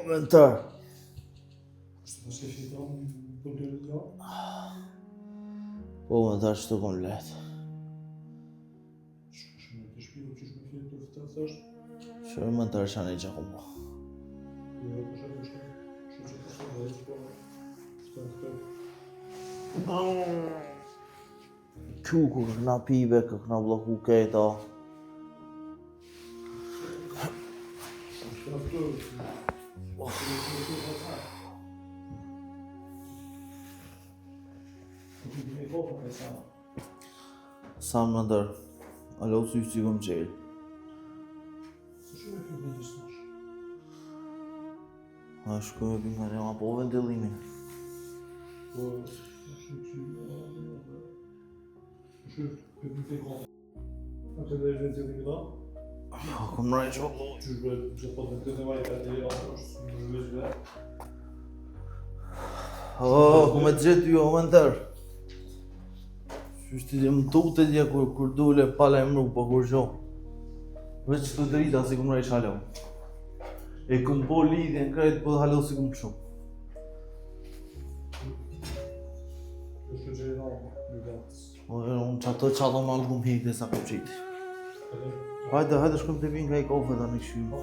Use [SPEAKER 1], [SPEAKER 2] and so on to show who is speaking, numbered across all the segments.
[SPEAKER 1] Komentar. Komentar që të kom letë. Që më të rëshan e që kom po. Që ku këna pive, këna bloku kejta. Sa më ndër, alo sy që kom qelë. A shkoj me pingarja ma po ventilimin. Kom raj që kom e të gjithë ju o më ndër. Qështë të më tutë dje kur dule pala e mru, po kur gjo. Veç të drita si kom raj halo. E kom po lidhjen krejt, po halo si kom shumë. Unë që ato më alë kom hekte sa kom qiti. Hajde shkëm të vinë nga i kofe da në këshymë.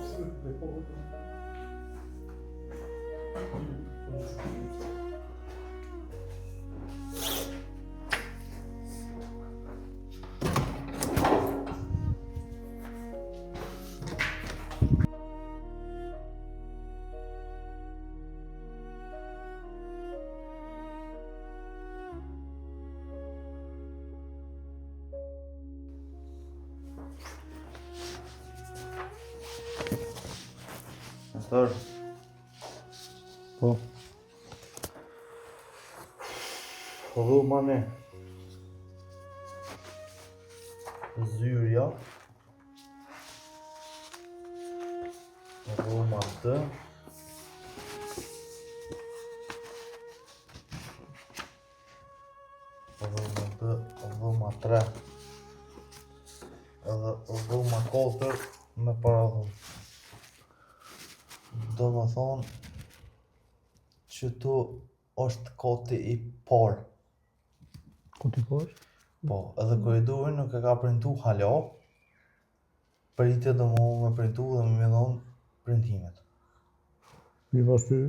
[SPEAKER 1] Tërë.
[SPEAKER 2] Po.
[SPEAKER 1] Dhu mane. Zyrja. Dhu ma të. Dhu ma tre. Edhe dhu ma katër me para dhu. Do më thonë që tu është koti i parë.
[SPEAKER 2] Koti i parë?
[SPEAKER 1] Po, edhe korridori nuk e ka printu halo. Pritet do me printu dhe me dhonë printimet.
[SPEAKER 2] Mi pas ty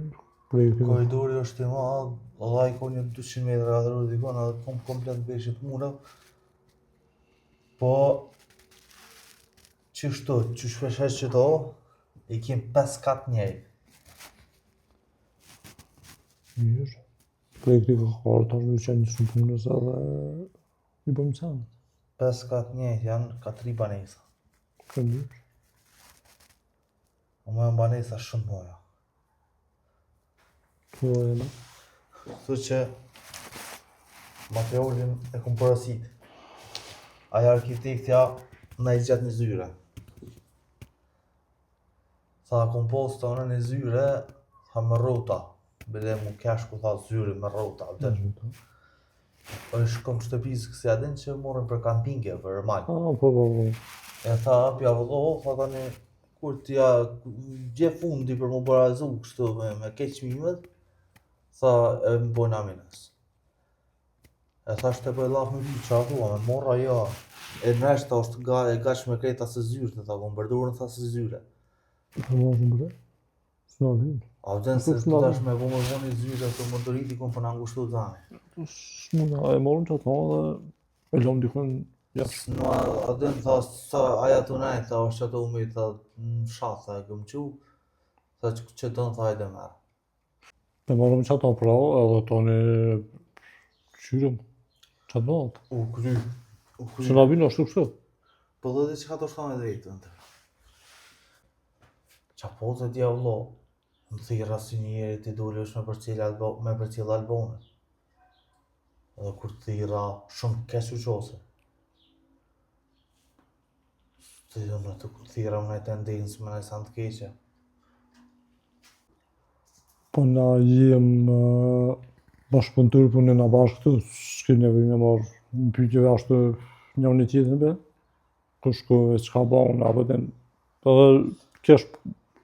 [SPEAKER 2] projekti?
[SPEAKER 1] Korridori është i madh, edhe ai ka një 200 metra kadror dikon, edhe komplet veshit mura. Po, qështu, që shpeshesh që to, i kem 5 kat njeri.
[SPEAKER 2] Mirë. Projekti ka karë tash me qenë një shumë punës edhe i bëmë canë.
[SPEAKER 1] 5 kat njeri janë ka 3 banesa.
[SPEAKER 2] Ka mirë.
[SPEAKER 1] O me banesa shumë boja.
[SPEAKER 2] Kjo e në?
[SPEAKER 1] Thu që materialin e kom porosit. Aja arkitektja na i gjatë një zyre. Tha komposta në një zyre, tha me rota. Bile mu kesh ku tha zyre me rota. është kom shtëpisë kësi adin që morën për kampinge, për mal.
[SPEAKER 2] Po.
[SPEAKER 1] E tha, pja vëllo, tha tani, kur t'ja gje fundi për mu barazu kështu me keq mimet, tha e më bojnë aminës. E tha shte bëj laf me vi që atua, me morra ja, e nëreshta është e gash me krejta së zyre, tha, kom bërdurën tha së zyre.
[SPEAKER 2] Ka më shumë bërë? Së në vinë?
[SPEAKER 1] A vëden se të dash me vëmë vëni zyre të më dëriti kom për në angushtu të zani.
[SPEAKER 2] Shmuna, e morën që ata dhe e lom dikën jashtë.
[SPEAKER 1] A dhe më tha, sa aja të nejtë, tha, është që të umi, tha, në shatë, tha, e këmë qu, tha, që të në tha, hajde merë.
[SPEAKER 2] E morëm që ata pra, edhe ta një qyrëm, që të natë.
[SPEAKER 1] U kry.
[SPEAKER 2] Që na vinë ashtu kështu?
[SPEAKER 1] Po dhe që ka të shkone drejtë, në të. Qa po të dja vlo, më thira si njeri t'i dole është me për cilë albonët. Edhe kur thira shumë kesu qose. Të dhëmë të thira me tendencë me nëjë të keqe.
[SPEAKER 2] Po na jem bashkëpunëtor për në bashkë këtu, s'ke nevojë me marrë në pyetjeve ashtu një një tjetër be. Kush ku çka bën apo den. Po kesh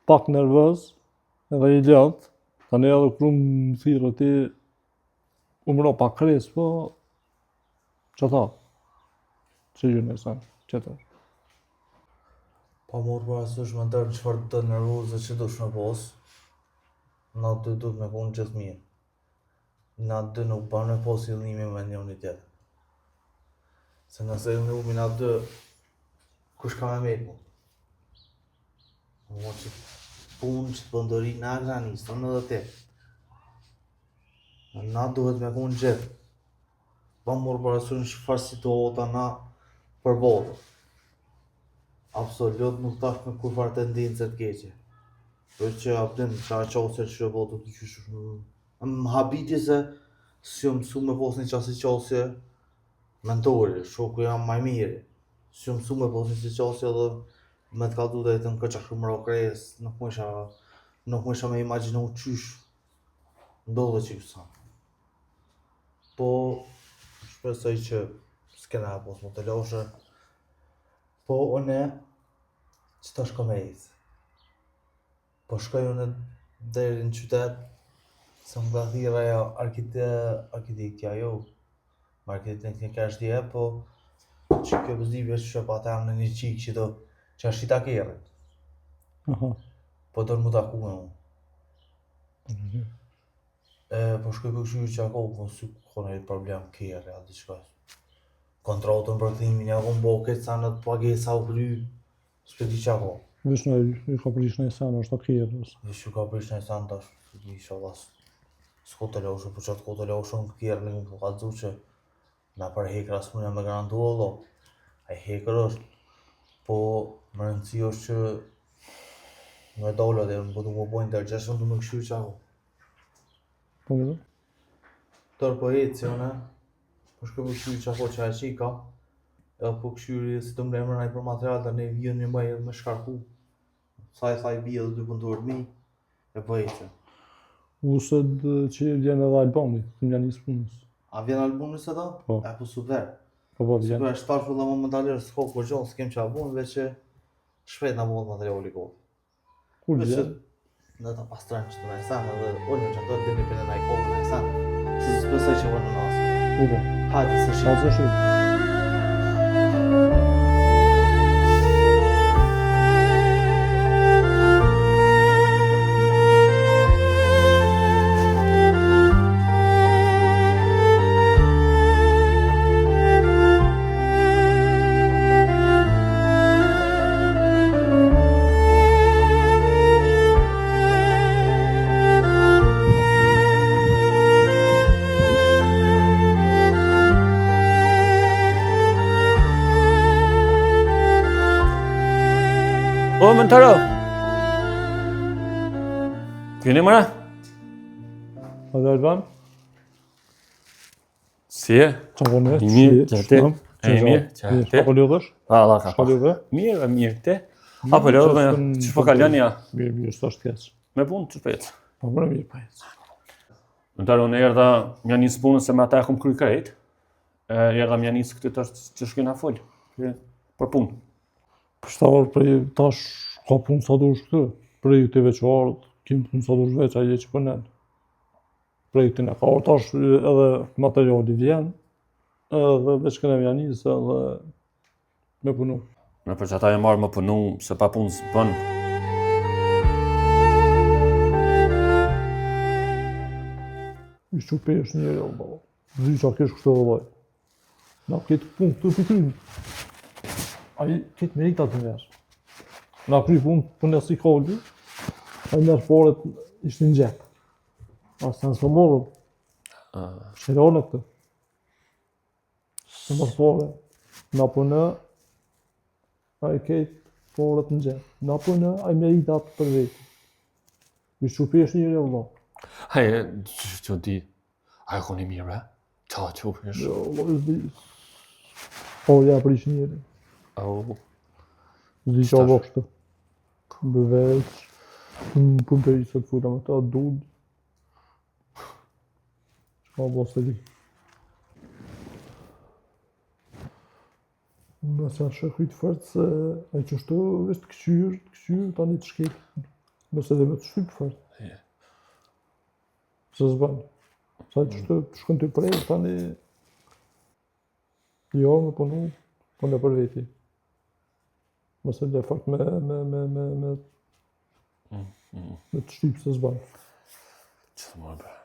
[SPEAKER 2] pak nervoz, edhe i ljatë, tani edhe kru më thirë ti, u mëro pa kres, po, që ta? Që ju në sen, që ta?
[SPEAKER 1] Pa morë parasysh me ndërë qëfar të nervozë që dush me pos, na dy duhet me konë gjithë mirë. Na dy nuk banë me pos qëllimi me njëri tjetër. Se nëse jemi na dy, kush ka me meku? Mo që punë që të pëndëri na granisë, në dhe ti. Na duhet me konë gjithë. Pa morë parasysh çfarë situata na përballën. Absolut nuk tash me kur farë tendencë të keqe. Për që apëtim qa qasje që botë të qysh më habiti se si jë mësu me pos një qasje qasje mentori, shoku jam maj miri. Si jë mësu me pos një qasje dhe me të kaldu dhe jetën këtë që më rokres, nuk më isha me imaginu qysh ndodhe që kësa. Po, shpresoj që s'kena pos më të loshe, po une që ta shko me ejtë. Po shkoj unë deri në qytet, se më ka thirë ajo arkitektja jo, më arkitektja ka shtje, po që kjo pëzdivje që pa ta në një qikë që do që është i takerit. Po do në mu taku me mu. Po shkoj për këshu që ako, po si kone problem kjerë, a diqka. Kontratën për këthimin e akon boket, sa në të pagesa u kry, s'peti që ako.
[SPEAKER 2] Vish në i ka prish në i sanë, është të kjerë.
[SPEAKER 1] Vish që ka prish në i sanë, tash, isha vas. S'ko të loshë, po që të ko të loshë në kjerë, në më ka dzu që na për hekra s'mune me garantu allo. A i hekër është, po më rëndësi është që me dolla dhe më bëdu më bojnë dërgjeshën du me këshu që ako.
[SPEAKER 2] Po më dhe?
[SPEAKER 1] Tërë po jetë si une, po shkë për këshu që ako që a qika, edhe po këshyri si të mremër nëjë për material të ne vijën një mëjë me shkarku. Sa i bia dhe dy pëndurët mi, e po jetë.
[SPEAKER 2] Usët që vjen edhe Albani, të mja njësë punës.
[SPEAKER 1] A vjen Albani se da?
[SPEAKER 2] Po.
[SPEAKER 1] E po super.
[SPEAKER 2] Po vjen.
[SPEAKER 1] Super, shtarë fulla më medaljerë s'ko kur gjonë, s'kem që albun, veç që shpejt na bëhet materiali kohë.
[SPEAKER 2] Kur
[SPEAKER 1] Veç që
[SPEAKER 2] vjen?
[SPEAKER 1] në të pastrojnë që të na i sanë edhe unë që të të një për në i kohë në i sanë. Se s'besoj që vërë në nasë.
[SPEAKER 2] Ubo.
[SPEAKER 1] Hajde, se shi.
[SPEAKER 2] Hajde se shi.
[SPEAKER 3] O, mëntaro! Keni mëra?
[SPEAKER 2] Hajde Alban?
[SPEAKER 3] Si e?
[SPEAKER 2] Qa po në?
[SPEAKER 3] I mirë, qëte. E mirë, qëte.
[SPEAKER 2] Shka po lodhësh?
[SPEAKER 3] Allah ka
[SPEAKER 2] Shka
[SPEAKER 3] pa.
[SPEAKER 2] lodhë?
[SPEAKER 3] Mirë, mirë, te. Apo lodhë, që po kalon ja?
[SPEAKER 2] Mirë, së është keq.
[SPEAKER 3] Me punë, që shpejt.
[SPEAKER 2] Po më në mirë pa jetë.
[SPEAKER 3] Mëntaro, në erdha mja njësë punën se me ata e kom kry krejt. Erdha mja njësë këtë të që shkina folë. Për punë.
[SPEAKER 2] Pështarë prej tash ka punë sa dush këtë. Projekti veçarët, kim punë sa dush veç, aje që përnen. Projektin e ka tash edhe materiali vjen, edhe veç këne mja njësë edhe me punu.
[SPEAKER 3] Me për që ata e marrë më punu, se pa punë së bënë.
[SPEAKER 2] I shqupesh njëri, o baba. Zi që a kesh kështë edhe loj. Na këtë punë këtë pikrynë. Ai këtë merita të njerë. Na kry punë e si kolbi, ai njerë foret ishtë në gjepë. Asë në së morën, shëronë këtë. Se mos fore, na punë, ai këtë foret në gjepë. Na punë, ai meritat për vetë. I shqupesh njëri Allah.
[SPEAKER 3] Haje, që di, ajo koni mirë, e? Qa që përsh?
[SPEAKER 2] Jo, Allah, zdi. Po, ja prish njëri.
[SPEAKER 3] Au,
[SPEAKER 2] Zdi që Allah kështë. Bëveç, punë të isët fulla me ta, dud. Që Allah se di. Nëse në shëkrit fërtë se ai që shto është këqyrë, tani të shkel. Nëse dhe me të shqyp fërtë. Se s'bën. Sa që të shkën të prej, tani jo me punu, po në për veti. Mëse le fakt me të shtypë se s'bën.
[SPEAKER 3] Që të më bërë.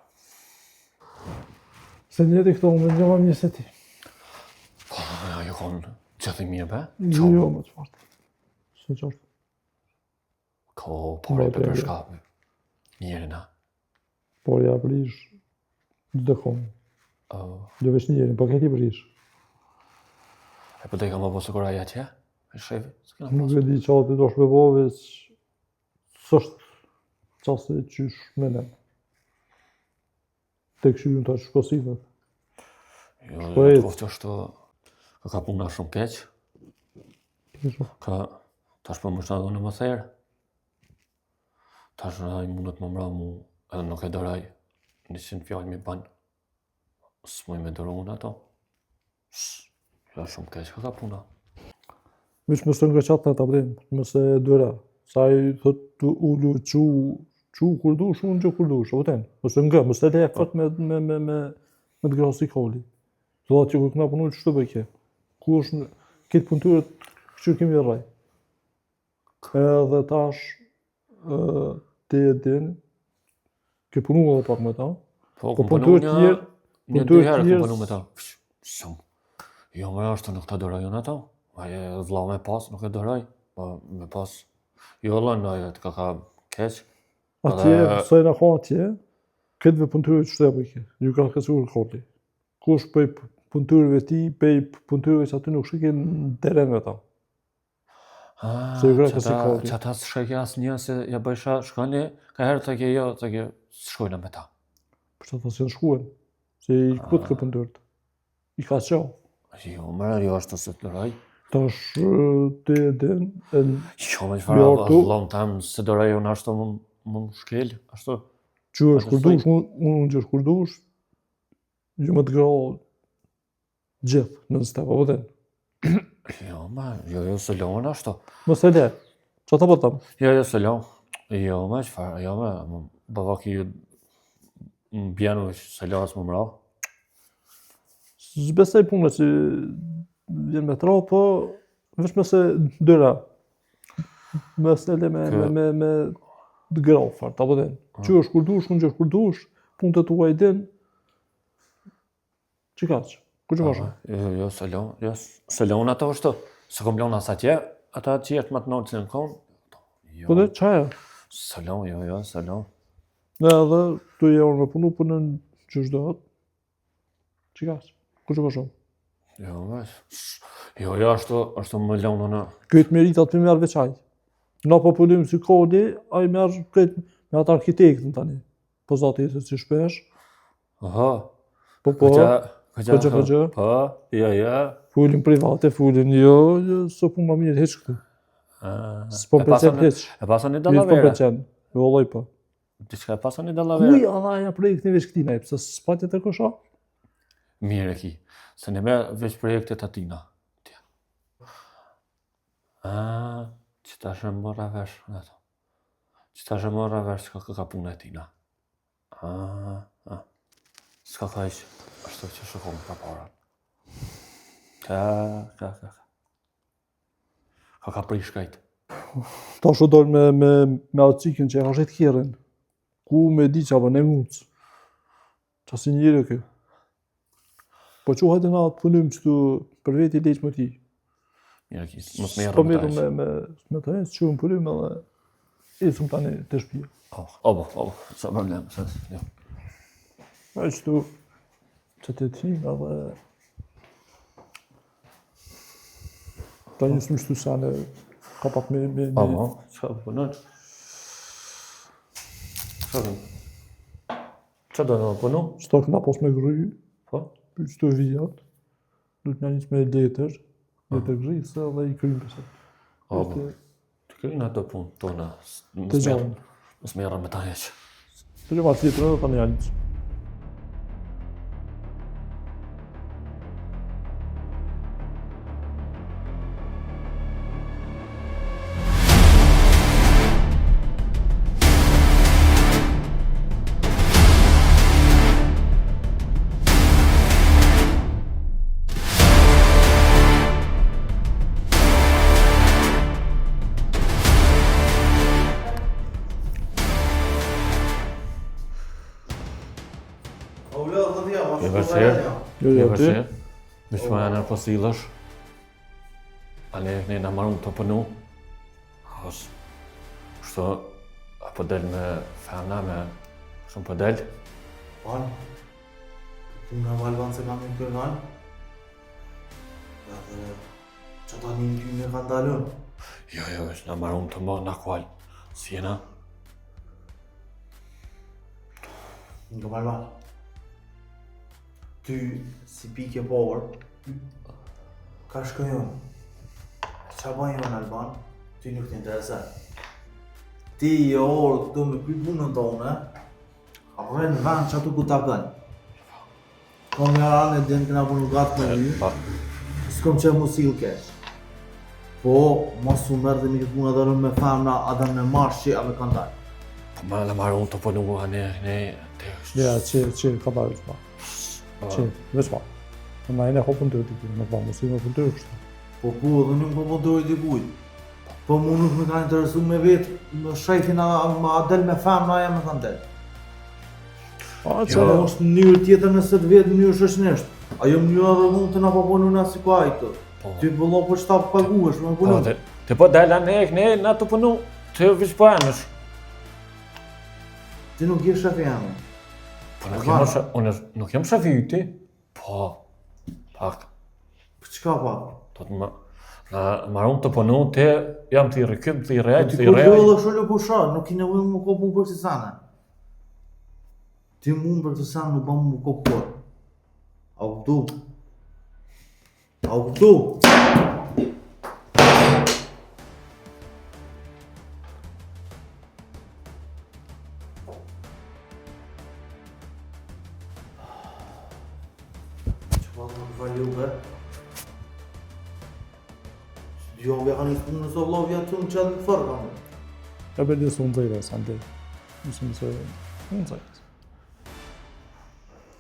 [SPEAKER 2] Se njëti këto me gjëma një se ti.
[SPEAKER 3] Po, jo konë gjithë i mirë, be?
[SPEAKER 2] Jo, me të fartë. Se qartë.
[SPEAKER 3] Ko, pare për përshka, mirë na.
[SPEAKER 2] Por ja prish dhe konë. Jo vesh njerin, po këti prish.
[SPEAKER 3] E për të i ka më posë kura atje? E shefi?
[SPEAKER 2] Nuk e di qatë do shpebove, s'është qasë e qysh me ne. Te këshyrin të shkosive.
[SPEAKER 3] Jo, të koftë është ka puna shumë keq. Ka tash për më shna në më therë. Tash i mundet më mra mu edhe nuk e dëraj 100 fjallë mi banë. S'muj me dërru unë ato. Ja shumë keq ka puna.
[SPEAKER 2] Mish mësë nga qatë në të abdim, mëse dëra. Sa i thot të ullu qu kur dush, unë gjë kur dush, o ten. Mëse nga, mëse le e fat me të grasi koli. Të dhatë që kur këna punu që të bëjke. Ku është këtë punëtyrët që kemi rraj. Edhe tash te e din, ke punu edhe pak me ta.
[SPEAKER 3] Po,
[SPEAKER 2] Po punëtyrët tjerë,
[SPEAKER 3] një dy herë ku punu me ta. Shumë. Jo më ashtë nuk të dërajun ato. Aje vla me pas, nuk e dëraj. Po me pas. Jo lën, aje të ka keq.
[SPEAKER 2] Atje, sa i në ka atje, këtëve punëtyrëve që të e bëjke. Ju ka kësur koli. Kush pëj punëtyrëve ti, pëj punëtyrëve që aty nuk shike në teren me ta. Se ju kërë kësi koli.
[SPEAKER 3] Që ata së shkajke asë një se ja bëjsha shkani, ka herë të ke jo, të ke shkojnë me ta.
[SPEAKER 2] Për që ata si në shkuen, se i këtë kë pëndyrët. I ka qo.
[SPEAKER 3] Jo, mërë, jo është të se të dëraj.
[SPEAKER 2] Tash të edhin,
[SPEAKER 3] Jo, me që farë, vëllon tam, se dëraj unë ashtu më shkel, ashtu.
[SPEAKER 2] që është kur dush, unë që është kur dush, ju më të gra gjithë në në stepa, po den.
[SPEAKER 3] Jo, jo, se lonë ashtu.
[SPEAKER 2] Më se le, që ta po tam?
[SPEAKER 3] Jo, se lonë. Jo, me që farë, jo, me, bëva ki në bjenu se lasë më mra.
[SPEAKER 2] Zbesej punë që vjen me tra, po vesh me se dyra. Me se le me të gra fart, apo den. Që është kur dush, unë që është kur dush, punë të tuaj din, që ka që? Ku që pasha?
[SPEAKER 3] Jo, se lonë ato është, se kom lonë asë atje, ata që jetë më të nëllë që në konë.
[SPEAKER 2] Po dhe, qaja?
[SPEAKER 3] Se lonë, jo, se lonë.
[SPEAKER 2] Dhe edhe, të je orë me punu, punën që është dohet, që ka që? Ku që pasha?
[SPEAKER 3] Jo, ashtu më lonë në...
[SPEAKER 2] Këtë meritat për merë veçaj. Na populim si kodi, a i merë këtë me atë arkitektën tani. Po zati e si shpesh.
[SPEAKER 3] Aha.
[SPEAKER 2] Po, këgjë.
[SPEAKER 3] Po, ja.
[SPEAKER 2] Fullin private, fullin jo, së punë ma mirë heq këtu. S'po pëlqen heq.
[SPEAKER 3] E pasën një
[SPEAKER 2] S'po
[SPEAKER 3] dallavere.
[SPEAKER 2] pëlqen, jo alloj po.
[SPEAKER 3] Diçka e pasën një dallavere.
[SPEAKER 2] Kuj adhaja projektin veç këtina, pëse s'patje të kësha?
[SPEAKER 3] Mire ki, se ne me veç projektet atina. Që ta shë mora vesh, ato. Që ta shë mora vesh, s'ka ka punë e tina. S'ka ka ishë, ashtu që shukon për para. Ka prish kajtë.
[SPEAKER 2] Ta shë dojnë me atë cikën që e ka shetë kjerën. Ku me di që avë në mundës. Qa si njëre kë. Po që hajtë na të punim që tu për veti leqë më ti.
[SPEAKER 3] Mire ki, mos me jarë më ta ishë.
[SPEAKER 2] Me të hesë që më punim edhe isëm tani të shpia.
[SPEAKER 3] Obo, sa problem, jo.
[SPEAKER 2] E që tu që të ti edhe ta njësë më shtu sane ka pak me...
[SPEAKER 3] Obo, që punën? Që do në punu?
[SPEAKER 2] Që ta këna pos me gry,
[SPEAKER 3] Po?
[SPEAKER 2] për që të vijat, du të njësë me letër grisë dhe i krymë përse.
[SPEAKER 3] Obo, të krymë ato punë tona.
[SPEAKER 2] Të gjallën.
[SPEAKER 3] Mos me jarë me ta heqë.
[SPEAKER 2] Të gjallën atë letër edhe ta njësë. Jo,
[SPEAKER 3] Një
[SPEAKER 2] ti.
[SPEAKER 3] vëshe, vishë më janë po silësh. Ne na marrëm të punu. Kështu, apo del me femna, me shumë po del.
[SPEAKER 1] Ban, puna Alban se kam një kërgan. Edhe që ta një ty me kanë dalën.
[SPEAKER 3] Jo, vishë na marrëm të më na kual. Si jena?
[SPEAKER 1] Nga Alban. Ty si pike power, ka shkëjon. Qa bajnë në Alban, ty nuk t'intereset. Ti e orë këtu me kuj punën tonë, apo në vend që atu ku ta kënë. Kom një anë e din këna punu gatë me një, s'kom që mu silë kesh. Po, mos u mërë dhe mi këtë punë edhe me femna, edhe me marshi, a me kantar.
[SPEAKER 3] Po më na marrëm të punu, ne
[SPEAKER 2] Ja, që ka bërë që pa. Që, veç pa. Na e ne hopën të t'i në pa, mos i me pun të kështu.
[SPEAKER 1] Po, edhe nuk po dojë t'i kujtë. Po mu nuk me ka interesu me vetë, në shajtin a del me femna, ja me kanë del.
[SPEAKER 2] Që
[SPEAKER 1] është njërë tjetër nëse të vetë njërë shëshnesht. Ajo mënyrë edhe mund të na po punu na si ku ajtë. Ty bëllo për shtapë paguesh me punu.
[SPEAKER 3] Ti po dala ne na të punu, ti vishë po anësh.
[SPEAKER 1] Ti nuk je shefi jam.
[SPEAKER 3] Unë nuk jam shefi yti, po, pak.
[SPEAKER 1] Për çka pak?
[SPEAKER 3] Do të më marrëm të punu, ti jam t'i rëkym, t'i rejt,
[SPEAKER 1] Ti kur do dhe shumë po shoh, nuk i nevojë më kopë për si sana. Ti mund për të sanë nuk bëmë më kopë por. A u këtu? A u këtu? Juve. Juve kanë një punë së vllavja të në qatë në farë kamë.
[SPEAKER 2] Ja bërë disë unë zëjre, sa në dhe. Nësë mësë unë zëjre.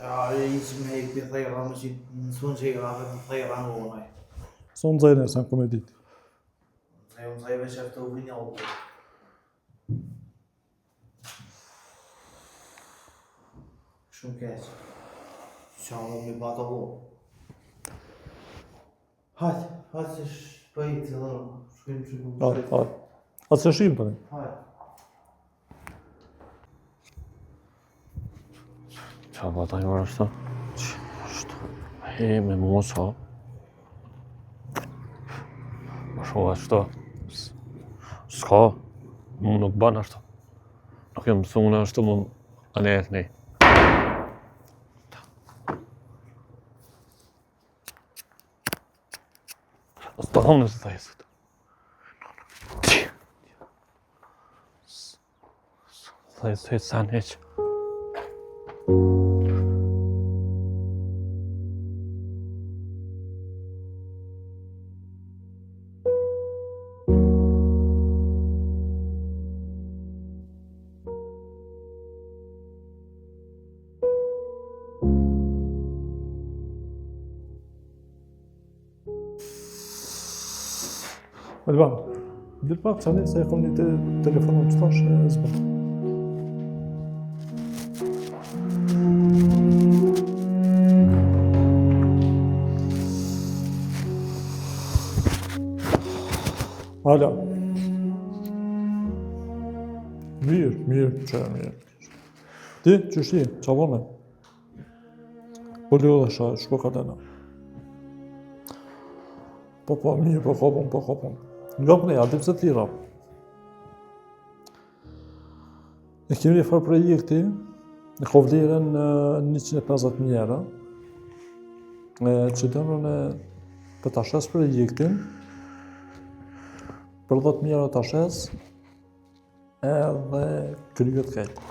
[SPEAKER 1] Ja, e iqë me e këtë thejra më që nësën që i grave të thejra në onaj.
[SPEAKER 2] Së unë zëjre, sa në komedit.
[SPEAKER 1] Unë zëjve që të u vinjallë. Shumë keqë. Qa më mi bata vo. Hajtë që shpëjtë të dhe shkrim që ku
[SPEAKER 2] Hajtë. Atë se shimë të një.
[SPEAKER 1] Hajtë.
[SPEAKER 3] Qa bata një vërë është? E me mos, ha? Ma shoha është? S'ka, mu nuk banë është. Nuk jem mësune është mu anet nej. Të honë të thajësët. Thajësët sa neqë.
[SPEAKER 2] Alban, dhe pak që se e kom një telefonë të thash e zbën. Hala. Mirë, që e mirë. Ti, që shti, qa vone? Po leo dhe shko ka dena. Po, mirë, po kopon. Nga përne, atim se tira. E kemi një farë projekti, e ko vlerën 150.000 euro, që dëmën e për të ashes projektin, për 10.000 euro të ashes, edhe kryet kajtë.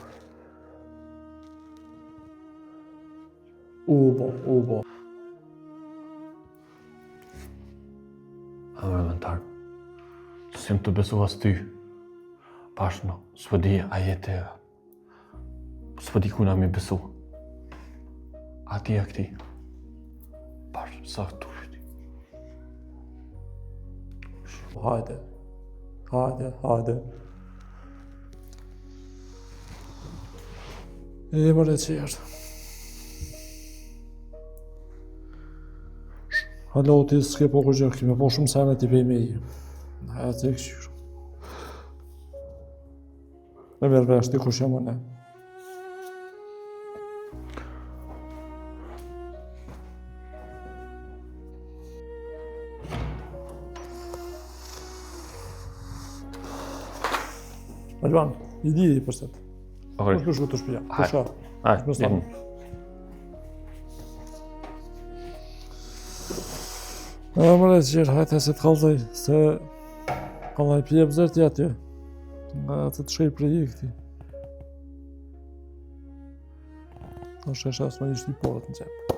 [SPEAKER 2] U bo.
[SPEAKER 3] Elementar. Sim të besu as ty. Pashno, s'pëdi a jetë e... S'pëdi kuna mi besu. A ti e këti. Pashno, sa këtu shti.
[SPEAKER 2] Hajde. E mërë që jashtë. Hala o ti s'ke po kur gjë, kime po shumë sene t'i pej me i. E të e këshyrë. E merë vesh t'i kush jam ne. Alban, i di i përset.
[SPEAKER 3] Okej.
[SPEAKER 2] Kush të shpija?
[SPEAKER 3] Hajde.
[SPEAKER 2] Kusha?
[SPEAKER 3] Hajde,
[SPEAKER 2] Kush më Mëre qërë, hajte se t'kallëzoj, se kallaj pje bëzërti aty, nga të të shkej prej i këti. Në shesha së më një shti porët në qepë.